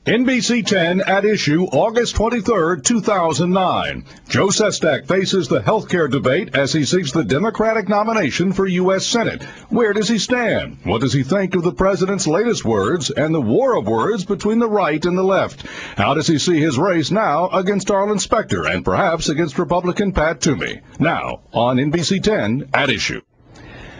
NBC 10 at issue August 23, 2009. Joe Sestak faces the healthcare debate as he seeks the Democratic nomination for U.S. Senate. Where does he stand? What does he think of the president's latest words and the war of words between the right and the left? How does he see his race now against Arlen Specter and perhaps against Republican Pat Toomey? Now on NBC 10 at issue.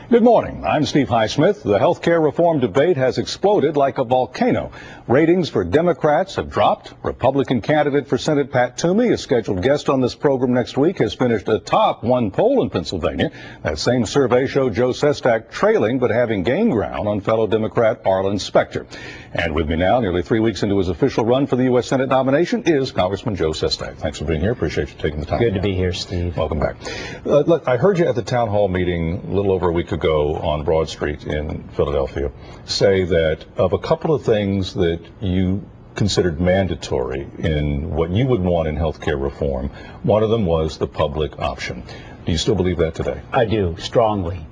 Good morning. I'm Steve Highsmith. The health care reform debate has exploded like a volcano. Ratings for Democrats have dropped. Republican candidate for Senate Pat Toomey, a scheduled guest on this program next week, has finished atop one poll in Pennsylvania. That same survey showed Joe Sestak trailing but having gained ground on fellow Democrat Arlen Specter. And with me now, nearly 3 weeks into his official run for the U.S. Senate nomination, is Congressman Joe Sestak. Thanks for being here. Appreciate you taking the time. Good to be here, Steve. Welcome back. Look, I heard you at the town hall meeting a little over a week ago on Broad Street in Philadelphia say that of a couple of things that you considered mandatory in what you would want in health care reform, one of them was the public option. Do you still believe that today? I do, strongly.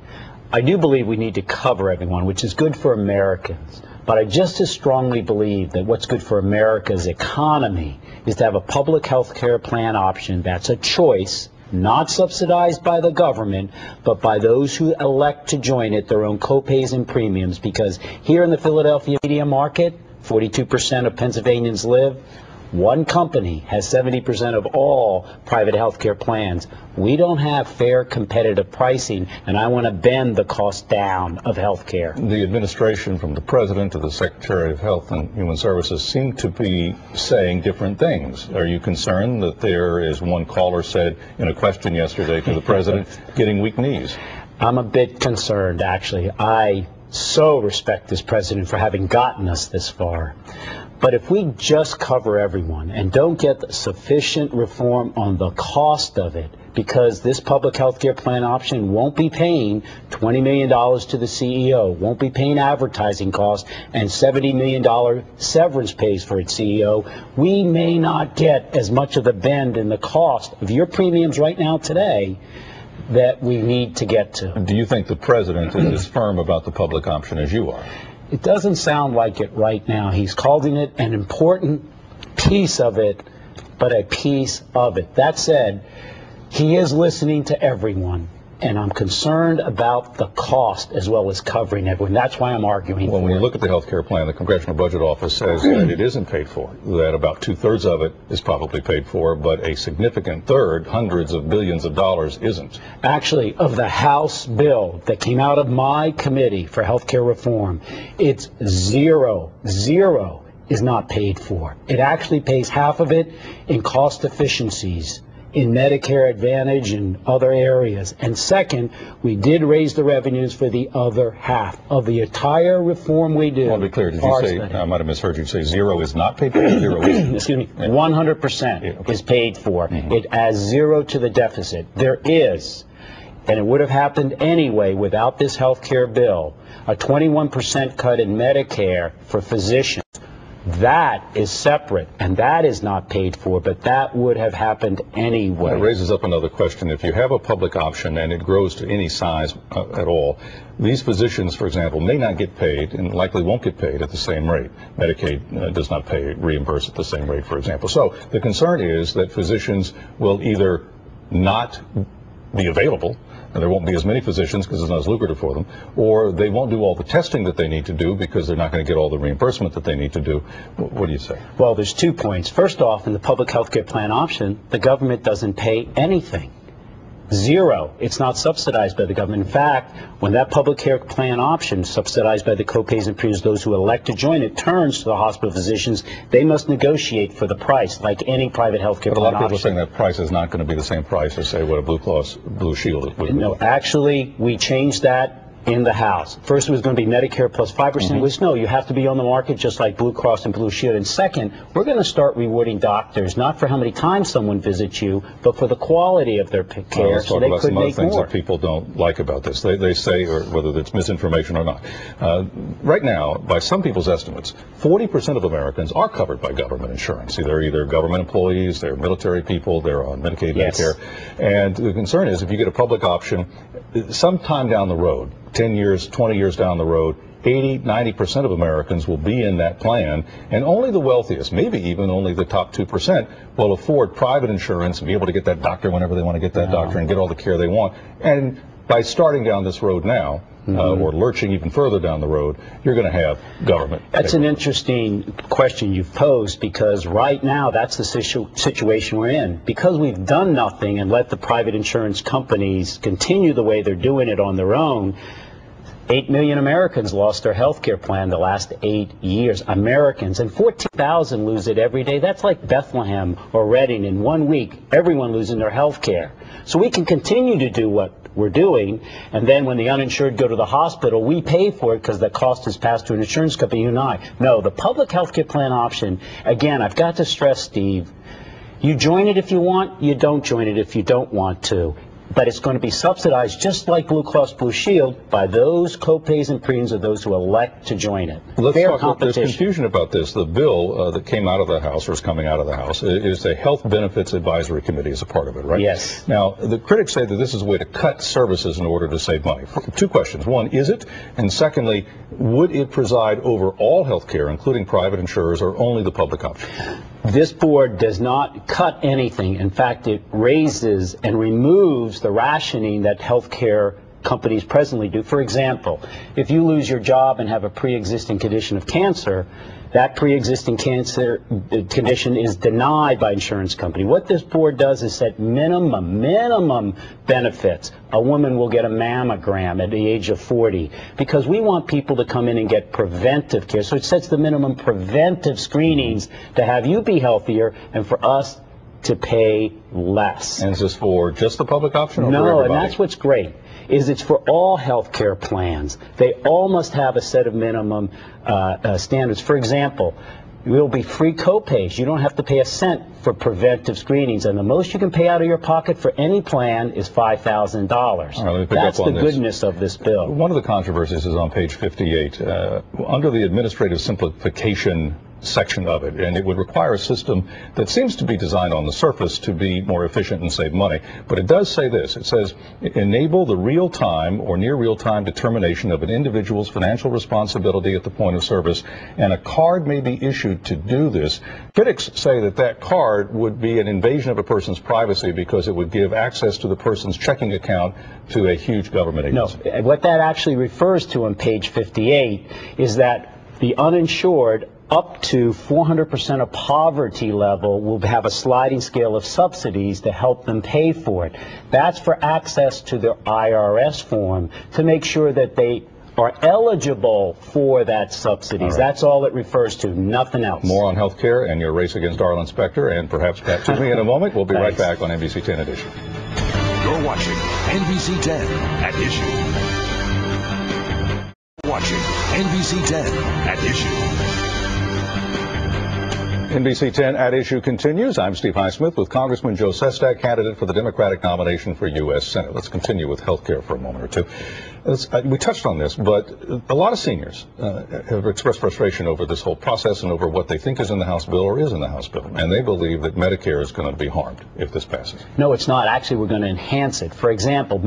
I do believe we need to cover everyone, which is good for Americans. But I just as strongly believe that what's good for America's economy is to have a public health care plan option that's a choice, not subsidized by the government, but by those who elect to join it, their own co-pays and premiums. Because here in the Philadelphia media market, 42% of Pennsylvanians live. One company has 70% of all private health care plans. We don't have fair competitive pricing, and I want to bend the cost down of health care. The administration, from the president to the Secretary of Health and Human Services, seem to be saying different things. Are you concerned that there, as one caller said in a question yesterday to the president, getting weak knees? I'm a bit concerned, actually. I so respect this president for having gotten us this far. But if we just cover everyone and don't get sufficient reform on the cost of it, because this public health care plan option won't be paying $20 million to the CEO, won't be paying advertising costs, and $70 million severance pays for its CEO, we may not get as much of the bend in the cost of your premiums right now today that we need to get to. Do you think the president is as firm about the public option as you are? It doesn't sound like it right now. He's calling it an important piece of it, but a piece of it. That said, he is listening to everyone, and I'm concerned about the cost as well as covering everyone. That's why I'm arguing Well, for when you it. look at the health care plan, the Congressional Budget Office says that it isn't paid for, that about two-thirds of it is probably paid for, but a significant third, hundreds of billions of dollars, isn't. Actually, of the House bill that came out of my committee for health care reform, it's zero is not paid for. It actually pays half of it in cost efficiencies in Medicare Advantage and other areas. And second, we did raise the revenues for the other half of the entire reform we do. I want to be clear, did you say, I might have misheard you say zero is not paid for, zero is? Excuse me, 100% is paid for. It adds zero to the deficit. There is, and it would have happened anyway without this health care bill, a 21% cut in Medicare for physicians. That is separate, and that is not paid for, but that would have happened anyway. That raises up another question. If you have a public option and it grows to any size at all, these physicians, for example, may not get paid and likely won't get paid at the same rate. Medicaid does not reimburse at the same rate, for example. So the concern is that physicians will either not be available, and there won't be as many physicians because it's not as lucrative for them, or they won't do all the testing that they need to do because they're not going to get all the reimbursement that they need to do. What do you say? Well, there's 2 points. First off, in the public health care plan option, the government doesn't pay anything. Zero. It's not subsidized by the government. In fact, when that public care plan option, subsidized by the co-pays and premiums, those who elect to join it, turns to the hospital physicians, they must negotiate for the price, like any private health care plan option. But a lot of people are saying that price is not going to be the same price as, say, what a Blue Shield would be. No, actually, we changed that in the House. First, it was going to be Medicare plus 5%, which, no, you have to be on the market just like Blue Cross and Blue Shield. And second, we're going to start rewarding doctors, not for how many times someone visits you, but for the quality of their care, so they could make more. Let's talk about some other things that people don't like about this. They say, or whether it's misinformation or not, right now, by some people's estimates, 40% of Americans are covered by government insurance. They're either government employees, they're military people, they're on Medicaid, yes. Medicare. And the concern is if you get a public option, sometime down the road, 10 years, 20 years down the road, 80–90% of Americans will be in that plan, and only the wealthiest, maybe even only the top 2%, will afford private insurance and be able to get that doctor whenever they want to get that doctor and get all the care they want. And by starting down this road now, or lurching even further down the road, you're going to have government. That's an interesting question you've posed, because right now that's the situation we're in. Because we've done nothing and let the private insurance companies continue the way they're doing it on their own, 8 million Americans lost their health care plan the last 8 years. Americans, and 14,000 lose it every day. That's like Bethlehem or Reading. In 1 week, everyone losing their health care. So we can continue to do what we're doing, and then when the uninsured go to the hospital, we pay for it because the cost is passed to an insurance company, you and I. No, the public health care plan option, again, I've got to stress, Steve, you join it if you want, you don't join it if you don't want to. But it's going to be subsidized, just like Blue Cross Blue Shield, by those co-pays and premiums of those who elect to join it. Let's talk about, there's confusion about this. The bill that came out of the House, or is coming out of the House, is a Health Benefits Advisory Committee as a part of it, right? Yes. Now, the critics say that this is a way to cut services in order to save money. Two questions. One, is it? And secondly, would it preside over all health care, including private insurers, or only the public option? This board does not cut anything. In fact, it raises and removes the rationing that healthcare companies presently do. For example, if you lose your job and have a pre-existing condition of cancer, that pre-existing cancer condition is denied by insurance company. What this board does is set minimum benefits. A woman will get a mammogram at the age of 40 because we want people to come in and get preventive care. So it sets the minimum preventive screenings to have you be healthier and for us to pay less. And is this for just the public option or for No, everybody? and that's what's great, is it's for all health care plans. They all must have a set of minimum standards. For example, will be free co-pays. You don't have to pay a cent for preventive screenings, and the most you can pay out of your pocket for any plan is $5,000. Right, that's the goodness of this bill. One of the controversies is on page 58. Under the administrative simplification section of it, and it would require a system that seems to be designed on the surface to be more efficient and save money. But it does say this. It says, enable the real-time or near real-time determination of an individual's financial responsibility at the point of service, and a card may be issued to do this. Critics say that that card would be an invasion of a person's privacy because it would give access to the person's checking account to a huge government agency. No, what that actually refers to on page 58 is that the uninsured up to 400% of poverty level will have a sliding scale of subsidies to help them pay for it. That's for access to their IRS form to make sure that they are eligible for that subsidies. Right. That's all it refers to, nothing else. More on health care and your race against Darlene Specter and perhaps Pat Toomey in a moment. We'll be right back on NBC 10 at Issue. You're watching NBC 10 at Issue. Watching NBC 10 at Issue. NBC 10 at Issue continues. I'm Steve Highsmith with Congressman Joe Sestak, candidate for the Democratic nomination for U.S. Senate. Let's continue with health care for a moment or two. We touched on this, but a lot of seniors have expressed frustration over this whole process and over what they think is in the House bill or is in the House bill. And they believe that Medicare is going to be harmed if this passes. No, it's not. Actually, we're going to enhance it. For example,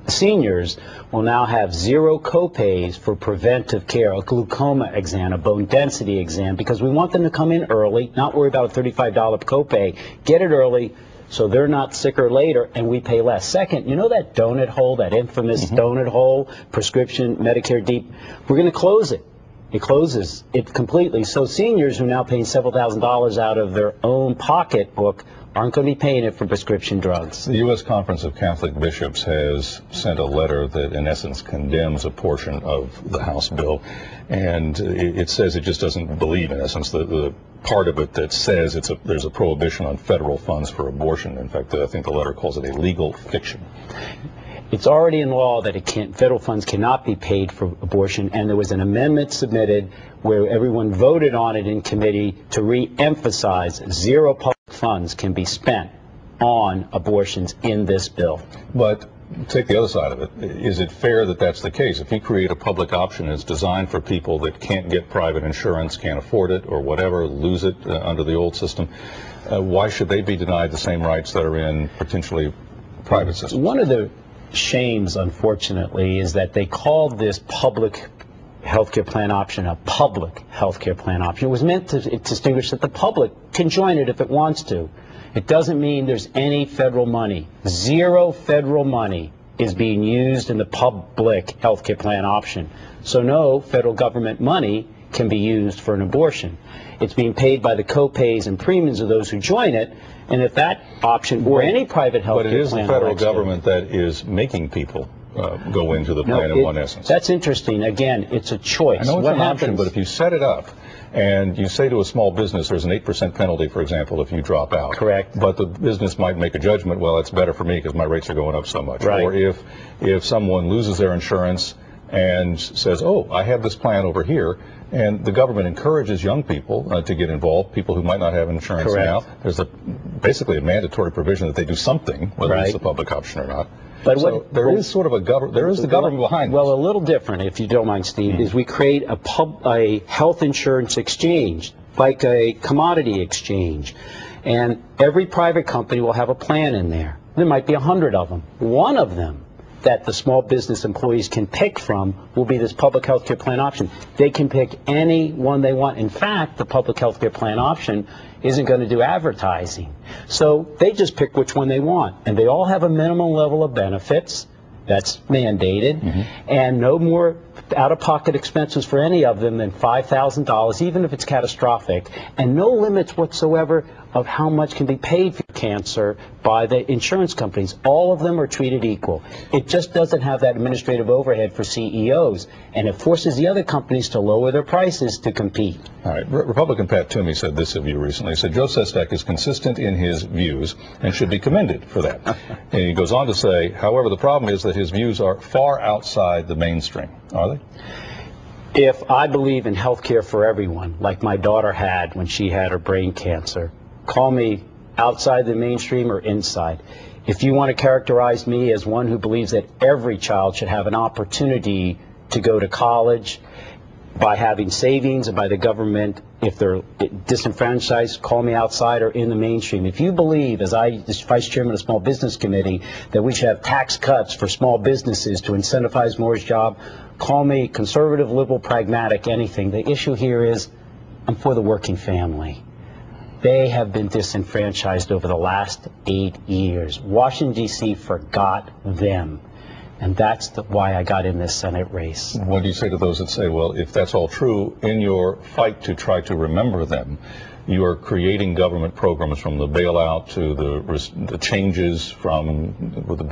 seniors will now have zero copays for preventive care, a glaucoma exam, a bone density exam, because we want them to come in early, not worry about a $35 copay, get it early so they're not sicker later and we pay less. Second, you know that donut hole, that infamous donut hole, prescription Medicare deep? We're going to close it. It closes it completely. So seniors who are now paying several $1,000s out of their own pocketbook aren't going to be paying it for prescription drugs. The U.S. Conference of Catholic Bishops has sent a letter that, in essence, condemns a portion of the House bill. And it says it just doesn't believe, in essence, the part of it that says there's a prohibition on federal funds for abortion. In fact, I think the letter calls it a legal fiction. It's already in law that federal funds cannot be paid for abortion, and there was an amendment submitted where everyone voted on it in committee to re-emphasize zero public funds can be spent on abortions in this bill. But take the other side of it. Is it fair that that's the case? If you create a public option that's designed for people that can't get private insurance, can't afford it, or whatever, lose it under the old system, why should they be denied the same rights that are in potentially private systems? One of the shames, unfortunately, is that they called this public healthcare plan option a public healthcare plan option. It was meant to distinguish that the public can join it if it wants to. It doesn't mean there's any federal money. Zero federal money is being used in the public healthcare plan option. So no federal government money can be used for an abortion. It's being paid by the co-pays and premiums of those who join it, and if that option or any private health care plan... But it is the federal government that is making people go into the plan in one essence. That's interesting. Again, it's a choice. I know it's an option, but if you set it up and you say to a small business there's an 8% penalty, for example, if you drop out. Correct. But the business might make a judgment, well, it's better for me because my rates are going up so much. Right. Or if someone loses their insurance and says, oh, I have this plan over here, and the government encourages young people to get involved, people who might not have insurance now. There's basically a mandatory provision that they do something, whether it's the public option or not. But so there is sort of there is the government behind Well, a little different, if you don't mind, Steve, is we create a health insurance exchange, like a commodity exchange. And every private company will have a plan in there. There might be 100 of them. One of them that the small business employees can pick from will be this public health care plan option. They can pick any one they want. In fact, the public health care plan option isn't going to do advertising. So they just pick which one they want. And they all have a minimum level of benefits that's mandated, and no more out-of-pocket expenses for any of them than $5,000, even if it's catastrophic, and no limits whatsoever of how much can be paid for cancer by the insurance companies. All of them are treated equal. It just doesn't have that administrative overhead for CEOs, and it forces the other companies to lower their prices to compete. All right. Republican Pat Toomey said this of you recently. He said, Joe Sestak is consistent in his views and should be commended for that. And he goes on to say, however, the problem is that his views are far outside the mainstream. Are they? If I believe in health care for everyone, like my daughter had when she had her brain cancer, call me outside the mainstream or inside. If you want to characterize me as one who believes that every child should have an opportunity to go to college by having savings and by the government, if they're disenfranchised, call me outside or in the mainstream. If you believe, as Vice Chairman of the Small Business Committee, that we should have tax cuts for small businesses to incentivize more jobs, call me conservative, liberal, pragmatic, anything. The issue here is I'm for the working family. They have been disenfranchised over the last 8 years. Washington, D.C. forgot them. And that's why I got in this Senate race. What do you say to those that say, well, if that's all true, in your fight to try to remember them, you are creating government programs from the bailout to the changes from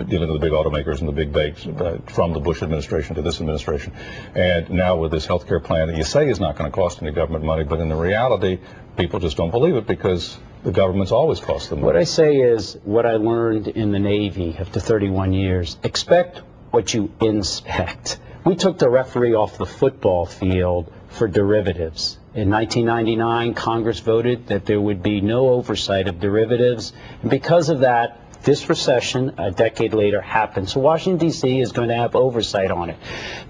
dealing with the big automakers and the big banks, from the Bush administration to this administration, and now with this health care plan that you say is not going to cost any government money, but in the reality, people just don't believe it because the government's always cost them money. What I say is what I learned in the Navy after 31 years. Expect what you inspect. We took the referee off the football field for derivatives. In 1999, Congress voted that there would be no oversight of derivatives. And because of that, this recession, a decade later, happened. So Washington, D.C. is going to have oversight on it.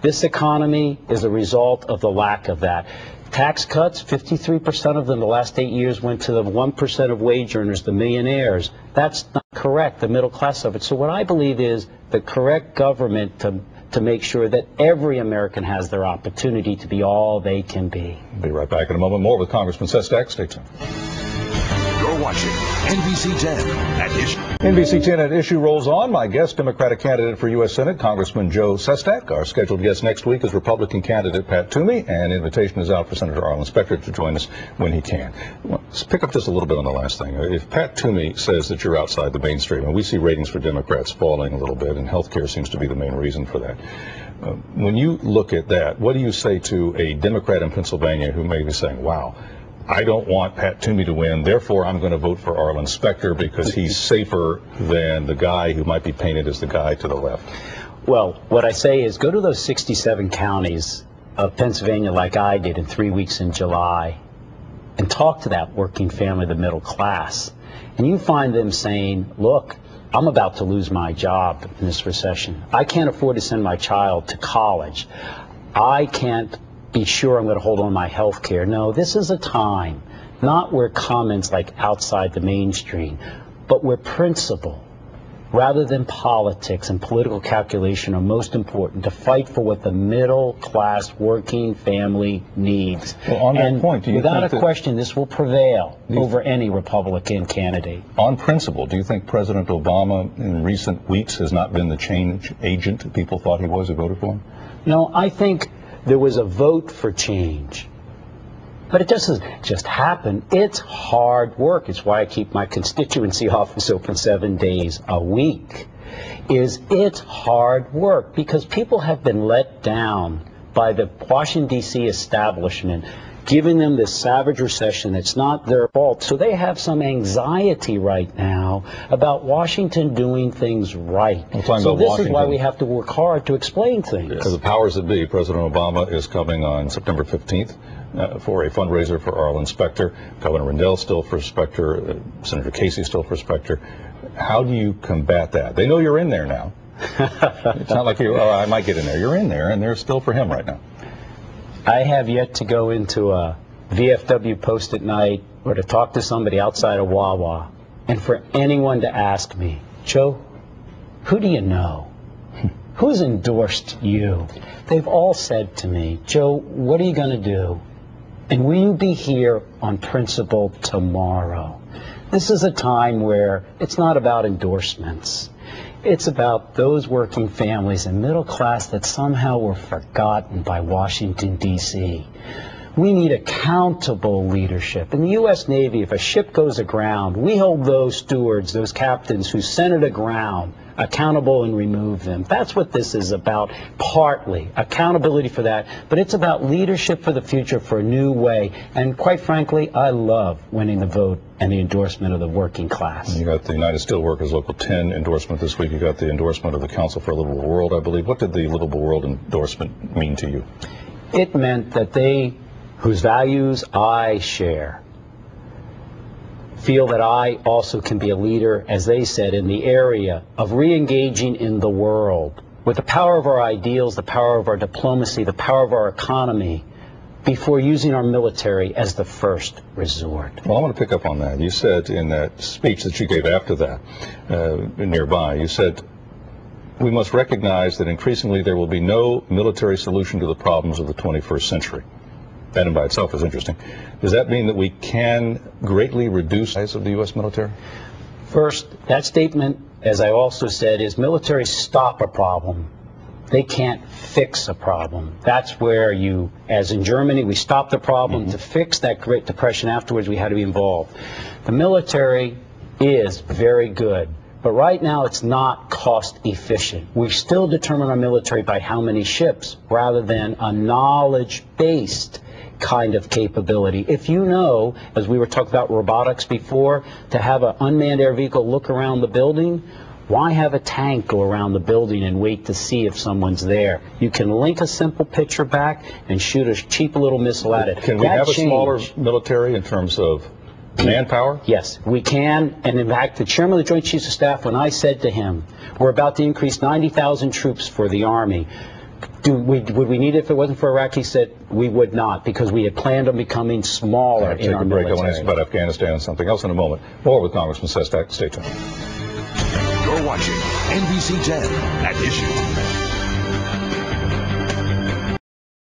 This economy is a result of the lack of that. Tax cuts, 53% of them in the last 8 years went to the 1% of wage earners, the millionaires. That's not correct, the middle class of it. So what I believe is the correct government to make sure that every American has their opportunity to be all they can be. We'll be right back in a moment. More with Congressman Sestak. Stay tuned. You're watching NBC 10 at Issue. NBC 10 at Issue rolls on. My guest, Democratic candidate for U.S. Senate, Congressman Joe Sestak. Our scheduled guest next week is Republican candidate Pat Toomey, and invitation is out for Senator Arlen Specter to join us when he can. Let's pick up just a little bit on the last thing. If Pat Toomey says that you're outside the mainstream, and we see ratings for Democrats falling a little bit, and health care seems to be the main reason for that. When you look at that, what do you say to a Democrat in Pennsylvania who may be saying, wow, I don't want Pat Toomey to win, therefore I'm going to vote for Arlen Specter because he's safer than the guy who might be painted as the guy to the left? Well, what I say is go to those 67 counties of Pennsylvania like I did in 3 weeks in July and talk to that working family, the middle class. And you find them saying, look, I'm about to lose my job in this recession. I can't afford to send my child to college. I can't be sure I'm going to hold on my health care. No, this is a time, not where comments like outside the mainstream, but where principle rather than politics and political calculation, are most important, to fight for what the middle-class working family needs. Well, on that point, do you without think a question, this will prevail over any Republican candidate. On principle, do you think President Obama in recent weeks has not been the change agent people thought he was who voted for him? No, I think there was a vote for change. But it doesn't just happen. It's hard work. It's why I keep my constituency office open 7 days a week. It's hard work because people have been let down by the Washington, D.C. establishment, giving them this savage recession. It's not their fault. So they have some anxiety right now about Washington doing things right. So this is why we have to work hard to explain things. Because the powers that be, President Obama is coming on September 15th. For a fundraiser for Arlen Specter. Governor Rendell still for Specter. Senator Casey still for Specter. How do you combat that? They know you're in there now. It's not like I might get in there. You're in there, and they're still for him right now. I have yet to go into a VFW post at night or to talk to somebody outside of Wawa and for anyone to ask me, Joe, who do you know? Who's endorsed you? They've all said to me, Joe, what are you going to do? And will you be here on principle tomorrow? This is a time where it's not about endorsements. It's about those working families and middle class that somehow were forgotten by Washington, D.C. We need accountable leadership. In the U.S. Navy, if a ship goes aground, we hold those stewards, those captains who sent it aground, accountable and remove them. That's what this is about, partly. Accountability for that. But it's about leadership for the future, for a new way. And quite frankly, I love winning the vote and the endorsement of the working class. You got the United Steelworkers Local 10 endorsement this week. You got the endorsement of the Council for a Livable World, I believe. What did the Livable World endorsement mean to you? It meant that they, whose values I share, feel that I also can be a leader, as they said, in the area of re-engaging in the world with the power of our ideals, the power of our diplomacy, the power of our economy, before using our military as the first resort. Well, I want to pick up on that. You said in that speech that you gave after that, nearby, you said, we must recognize that increasingly there will be no military solution to the problems of the 21st century. That in by itself is interesting. Does that mean that we can greatly reduce the size of the U.S. military? First, that statement, as I also said, is military stop a problem. They can't fix a problem. That's where you, as in Germany, we stopped the problem. To fix that Great Depression afterwards, we had to be involved. The military is very good. But right now, it's not cost efficient. We still determine our military by how many ships rather than a knowledge-based kind of capability. If you know, as we were talking about robotics before, to have an unmanned air vehicle look around the building, why have a tank go around the building and wait to see if someone's there? You can link a simple picture back and shoot a cheap little missile at it. Can we have a smaller military in terms of manpower? Yes, we can. And in fact, the chairman of the Joint Chiefs of Staff, when I said to him, we're about to increase 90,000 troops for the Army, would we need it if it wasn't for Iraq? He said we would not, because we had planned on becoming smaller in our military. I want to ask about Afghanistan and something else in a moment. More with Congressman Sestak. Stay tuned. You're watching NBC 10 at Issue.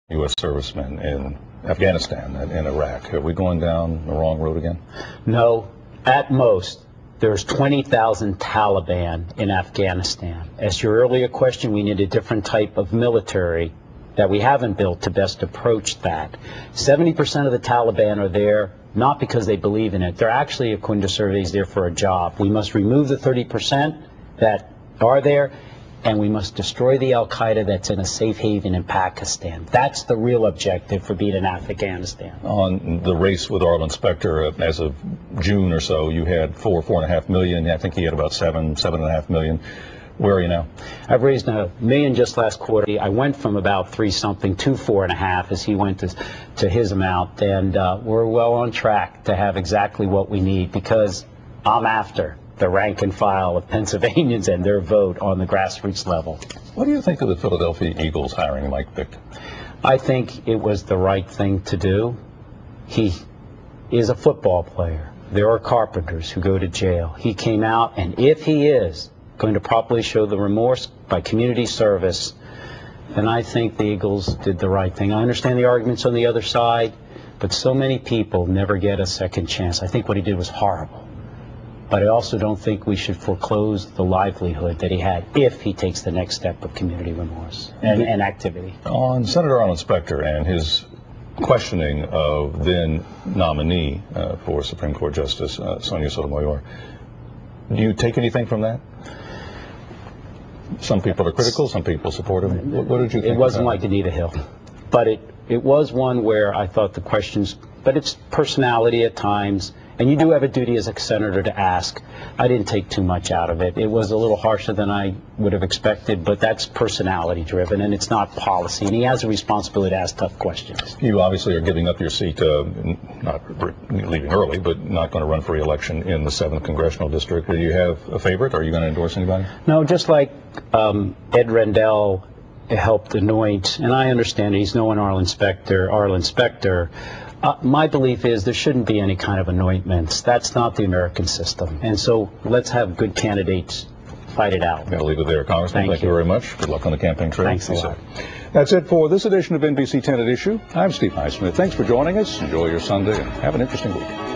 U.S. servicemen in Afghanistan and in Iraq. Are we going down the wrong road again? No. At most, there's 20,000 Taliban in Afghanistan. As your earlier question, we need a different type of military that we haven't built to best approach that. 70% of the Taliban are there not because they believe in it. They're actually, according to surveys, there for a job. We must remove the 30% that are there, and we must destroy the al-Qaeda that's in a safe haven in Pakistan. That's the real objective for being in Afghanistan. On the race with Arlen Specter, as of June or so, you had 4.5 million. I think he had about 7.5 million. Where are you now? I've raised $1 million just last quarter. I went from about 3-something to 4.5 as he went to his amount, and we're well on track to have exactly what we need, because I'm after the rank and file of Pennsylvanians and their vote on the grassroots level. What do you think of the Philadelphia Eagles hiring Mike Vick? I think it was the right thing to do. He is a football player. There are carpenters who go to jail. He came out, and if he is going to properly show the remorse by community service, then I think the Eagles did the right thing. I understand the arguments on the other side, but so many people never get a second chance. I think what he did was horrible. But I also don't think we should foreclose the livelihood that he had if he takes the next step of community remorse and activity. On Senator Arlen Specter and his questioning of then nominee for Supreme Court Justice Sonia Sotomayor, do you take anything from that? Some people are critical, some people support him. What did you think? It wasn't like Anita Hill, but it was one where I thought the questions, but it's personality at times, and you do have a duty as a senator to ask. I didn't take too much out of it. It was a little harsher than I would have expected, but that's personality driven, and it's not policy, and he has a responsibility to ask tough questions. You obviously are giving up your seat, not leaving early, but not going to run for re-election in the 7th Congressional District. Do you have a favorite? Are you going to endorse anybody? No, just like Ed Rendell helped anoint, and I understand he's no one Arlen Specter. My belief is there shouldn't be any kind of anointments. That's not the American system. And so let's have good candidates fight it out. I'll leave it there, Congressman. Thank you very much. Good luck on the campaign trail. Thanks a lot. That's it for this edition of NBC 10 at Issue. I'm Steve Highsmith. Thanks for joining us. Enjoy your Sunday and have an interesting week.